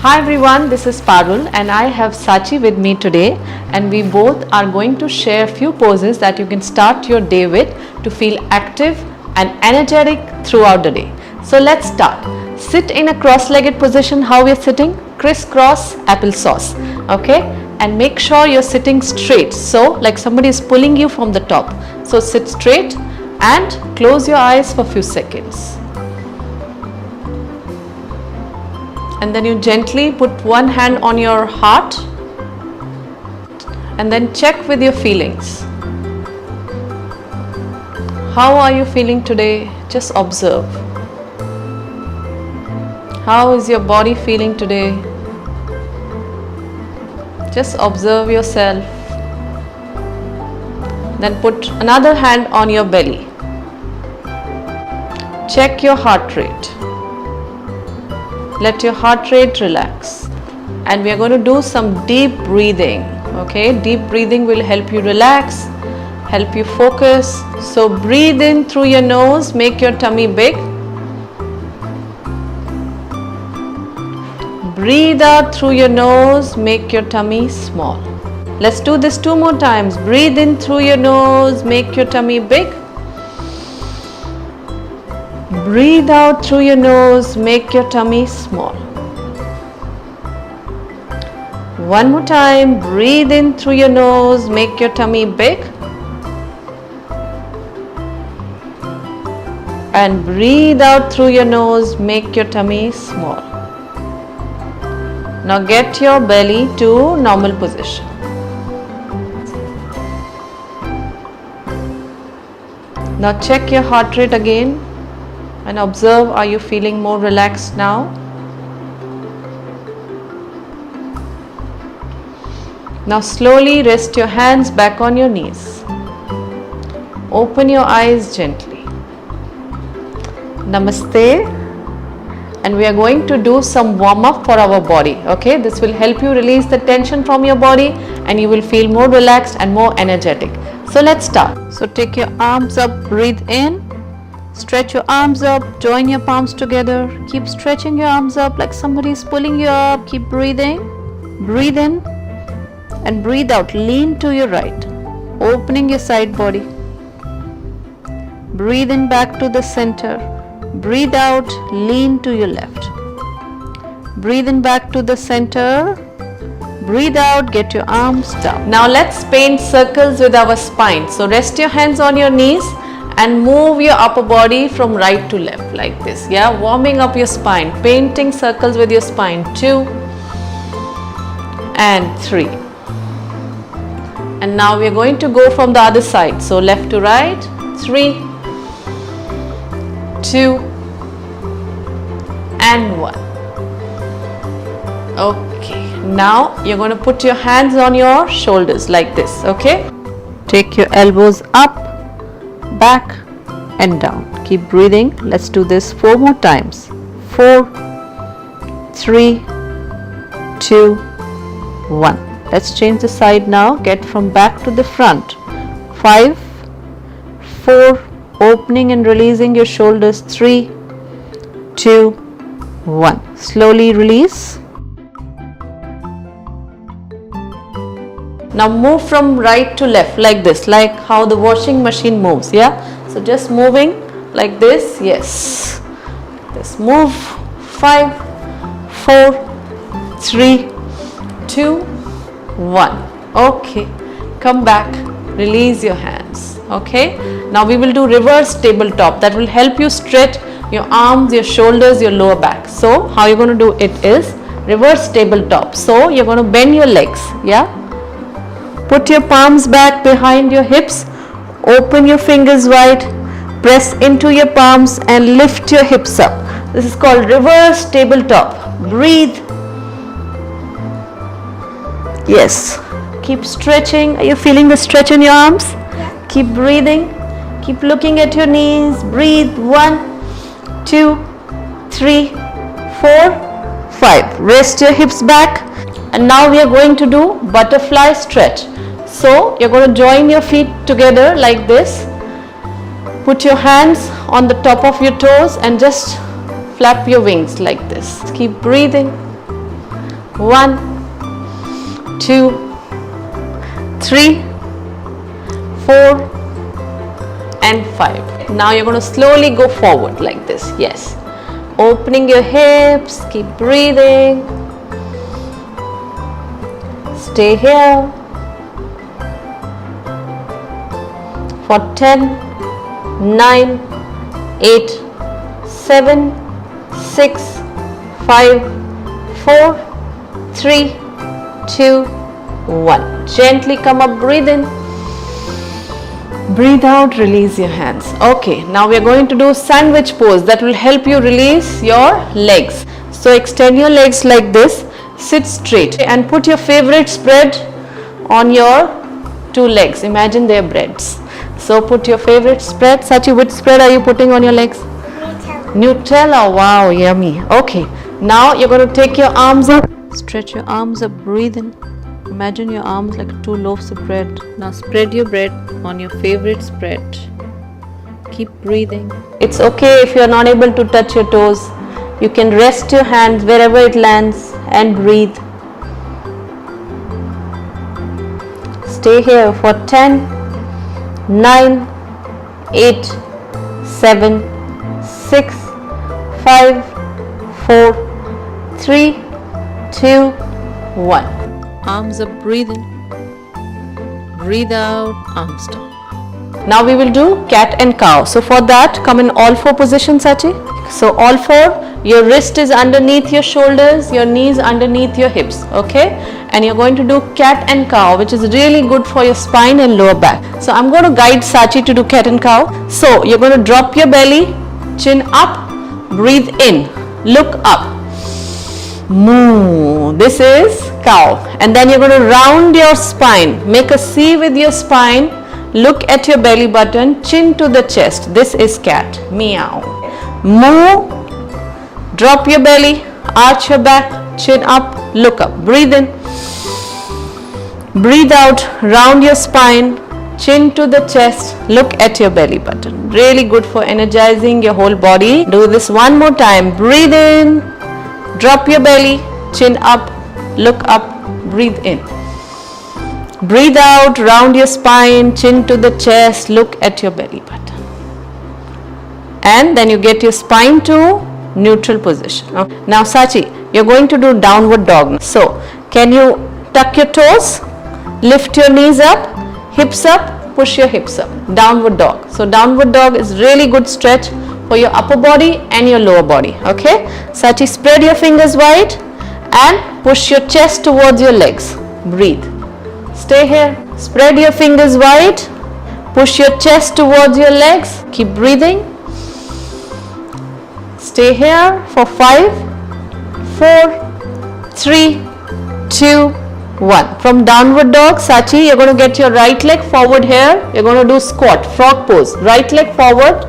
Hi everyone, this is Parul and I have Sachi with me today, and we both are going to share a few poses that you can start your day with to feel active and energetic throughout the day. So let's start. Sit in a cross-legged position. How we are sitting? Crisscross applesauce. Okay, and make sure you're sitting straight, so like somebody is pulling you from the top. So sit straight and close your eyes for a few seconds. And then you gently put one hand on your heart and then check with your feelings. How are you feeling today? Just observe. How is your body feeling today? Just observe yourself. Then put another hand on your belly. Check your heart rate. Let your heart rate relax, and we are going to do some deep breathing. Okay, deep breathing will help you relax, help you focus. So breathe in through your nose, make your tummy big. Breathe out through your nose, make your tummy small. Let's do this 2 more times. Breathe in through your nose, make your tummy big. Breathe out through your nose, make your tummy small. One more time. Breathe in through your nose, make your tummy big. And breathe out through your nose, make your tummy small. Now get your belly to normal position. Now check your heart rate again. And observe, are you feeling more relaxed now? Now slowly rest your hands back on your knees. Open your eyes gently. Namaste. And we are going to do some warm up for our body. Okay, this will help you release the tension from your body and you will feel more relaxed and more energetic. So let's start. So take your arms up, breathe in. Stretch your arms up, join your palms together. Keep stretching your arms up like somebody is pulling you up. Keep breathing. Breathe in and breathe out. Lean to your right, opening your side body. Breathe in back to the center. Breathe out, lean to your left. Breathe in back to the center. Breathe out, get your arms down. Now let's paint circles with our spine. So rest your hands on your knees and move your upper body from right to left like this. Yeah, warming up your spine, painting circles with your spine. 2 and 3. And now we are going to go from the other side. So left to right. 3, 2 and 1. Okay, now you're going to put your hands on your shoulders like this. Okay, take your elbows up, back and down. Keep breathing. Let's do this 4 more times. 4, 3, 2, 1. Let's change the side now. Get from back to the front. 5, 4, opening and releasing your shoulders. 3, 2, 1. Slowly release. Now move from right to left like this, like how the washing machine moves. Yeah, so just moving like this. Yes, this move. 5, 4, 3, 2, 1. Okay, come back, release your hands. Okay, now we will do reverse tabletop. That will help you stretch your arms, your shoulders, your lower back. So how you're going to do it is reverse tabletop. So you're going to bend your legs. Yeah, put your palms back behind your hips, open your fingers wide, press into your palms and lift your hips up. This is called reverse tabletop. Breathe. Yes, keep stretching. Are you feeling the stretch in your arms? Yeah. Keep breathing. Keep looking at your knees. Breathe. 1, 2, 3, 4, 5. Rest your hips back. And now we are going to do butterfly stretch. So you're going to join your feet together like this. Put your hands on the top of your toes and just flap your wings like this. Keep breathing. 1, 2, 3, 4 and 5. Now you're going to slowly go forward like this. Yes. Opening your hips, keep breathing. Stay here for 10, 9, 8, 7, 6, 5, 4, 3, 2, 1. Gently come up, breathe in. Breathe out, release your hands. Okay, now we are going to do sandwich pose that will help you release your legs. So extend your legs like this, sit straight and put your favorite spread on your two legs. Imagine they are breads. So put your favorite spread. Sachi, which spread are you putting on your legs? Nutella. Nutella, wow, yummy. Okay, now you're going to take your arms up, stretch your arms up, breathe in. Imagine your arms like two loaves of bread. Now spread your bread on your favorite spread. Keep breathing. It's okay if you are not able to touch your toes. You can rest your hands wherever it lands and breathe. Stay here for 10, 9, 8, 7, 6, 5, 4, 3, 2, 1. Arms up, breathe in. Breathe out, arms down. Now we will do cat and cow. So for that, come in all four positions, Sachi. So all four, your wrist is underneath your shoulders, your knees underneath your hips, okay? And you're going to do cat and cow, which is really good for your spine and lower back. So I'm going to guide Sachi to do cat and cow. So you're going to drop your belly, chin up, breathe in, look up. Moo. This is cow. And then you're going to round your spine. Make a C with your spine. Look at your belly button. Chin to the chest. This is cat. Meow. Moo. Drop your belly. Arch your back. Chin up. Look up. Breathe in. Breathe out. Round your spine. Chin to the chest. Look at your belly button. Really good for energizing your whole body. Do this one more time. Breathe in. Drop your belly, chin up, look up, breathe in. Breathe out, round your spine, chin to the chest, look at your belly button. And then you get your spine to neutral position. Now Sachi, you're going to do downward dog. So, can you tuck your toes, lift your knees up, hips up, push your hips up. Downward dog. So, downward dog is really good stretch for your upper body and your lower body. Okay, Sachi, spread your fingers wide and push your chest towards your legs. Breathe. Stay here. Spread your fingers wide. Push your chest towards your legs. Keep breathing. Stay here for 5, 4, 3, 2, 1. From downward dog, Sachi, you're going to get your right leg forward here. You're going to do squat, frog pose. Right leg forward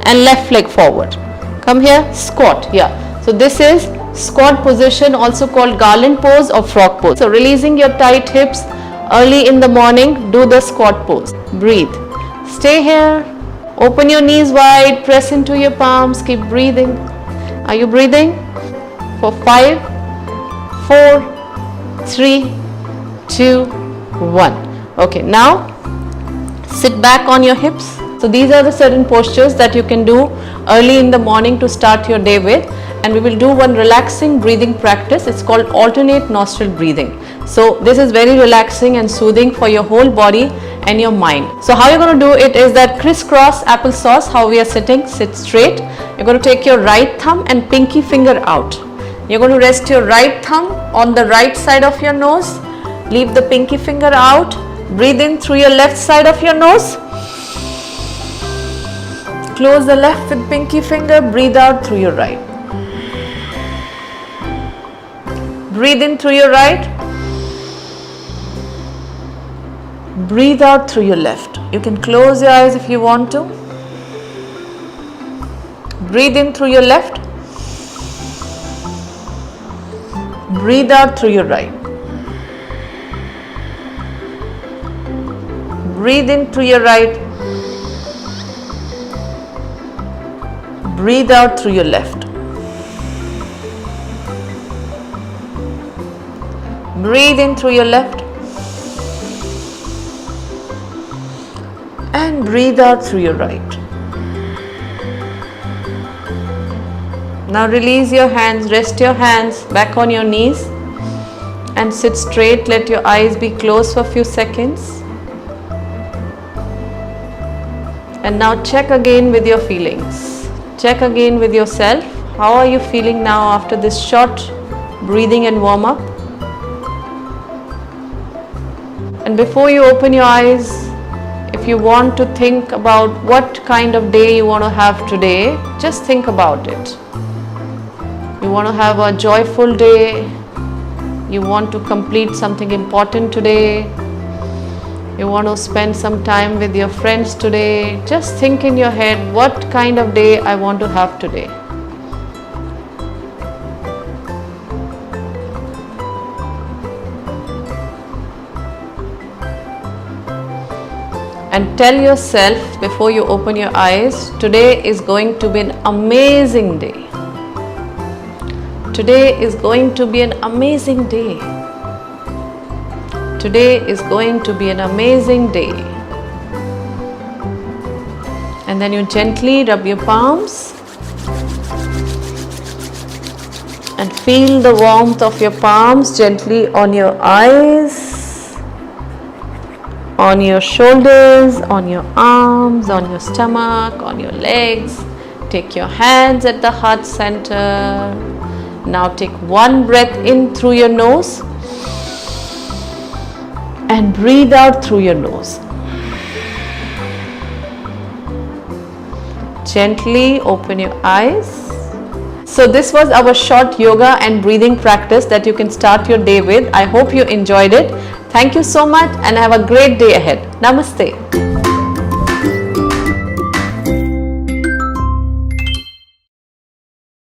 and left leg forward. Come here, squat. Yeah. So this is squat position, also called garland pose or frog pose. So releasing your tight hips early in the morning, do the squat pose. Breathe. Stay here. Open your knees wide, press into your palms, keep breathing. Are you breathing? For 5, 4, 3, 2, 1. Okay, now sit back on your hips. So these are the certain postures that you can do early in the morning to start your day with, and we will do one relaxing breathing practice. It's called alternate nostril breathing. So this is very relaxing and soothing for your whole body and your mind. So how you're going to do it is that crisscross applesauce, how we are sitting, sit straight. You're going to take your right thumb and pinky finger out. You're going to rest your right thumb on the right side of your nose. Leave the pinky finger out. Breathe in through your left side of your nose. Close the left with pinky finger. Breathe out through your right. Breathe in through your right. Breathe out through your left. You can close your eyes if you want to. Breathe in through your left. Breathe out through your right. Breathe in through your right. Breathe out through your left. Breathe in through your left and breathe out through your right. Now release your hands, rest your hands back on your knees and sit straight. Let your eyes be closed for a few seconds. And now check again with your feelings. Check again with yourself. How are you feeling now after this short breathing and warm up? And before you open your eyes, if you want to think about what kind of day you want to have today, just think about it. You want to have a joyful day. You want to complete something important today. You want to spend some time with your friends today. Just think in your head, what kind of day I want to have today. And tell yourself before you open your eyes, today is going to be an amazing day. Today is going to be an amazing day. Today is going to be an amazing day. And then you gently rub your palms and feel the warmth of your palms gently on your eyes, on your shoulders, on your arms, on your stomach, on your legs. Take your hands at the heart center. Now take one breath in through your nose and breathe out through your nose. Gently open your eyes. So this was our short yoga and breathing practice that you can start your day with. I hope you enjoyed it. Thank you so much and have a great day ahead. Namaste.